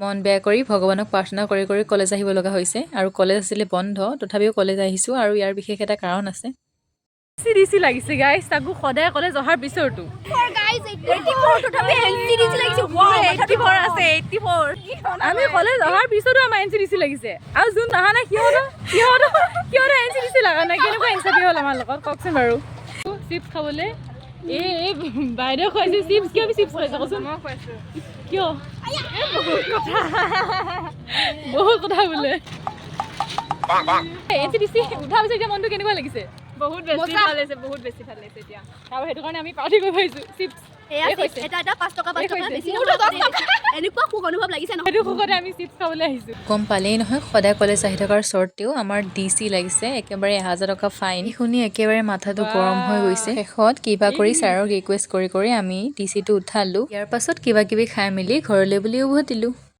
মন বেয়া কৰি ভগৱানক প্ৰাৰ্থনা কৰি কৰি কলেজ আহিব লগা হৈছে আৰু কলেজ আছিলে বন্ধ তথাপিও কলেজ আহিছোঁ আৰু ইয়াৰ বিশেষ এটা কাৰণ আছে চিৰিচি লাগিছে গাইছ তাকো সদায় কলেজ অহাৰ পিছতো আমি কলেজ অহাৰ পিছতো আমাৰ এনচিডিচি লাগিছে আৰু যোন অহা নাই সিহঁতৰ এনচিডিচি লগা নাই কেনেকুৱা এনচিডি হ'ল আমাৰ লগত কওকচোন বাৰু চিপছ খাবলৈ এই বাইদেউ খুৱাইছে চিপছ কিয় আমি চিপছ খুৱাইছে কচোন মই খুৱাইছোঁ কিয় বহুত কথা বোলে এনচিডিচি উঠাৰ পিছত এতিয়া মনটো কেনেকুৱা লাগিছে বহুত বেছি ভাল লাগিছে এতিয়া আৰু সেইটো কাৰণে আমি পাৰ্টি কৰিব আহিছোঁ চিপছ গম পালেই নহয় সদায় কলেজ আহি থকাৰ স্বত্তেও আমাৰ DC লাগিছে একেবাৰে 1000 টকা ফাইন শুনি একেবাৰে মাথাটো গৰম হৈ গৈছে শেষত কিবা কৰি ছাৰক ৰিকুৱেষ্ট কৰি আমি DC টো উঠালো ইয়াৰ পাছত কিবা কিবি খাই মেলি ঘৰলৈ বুলি উভতিলো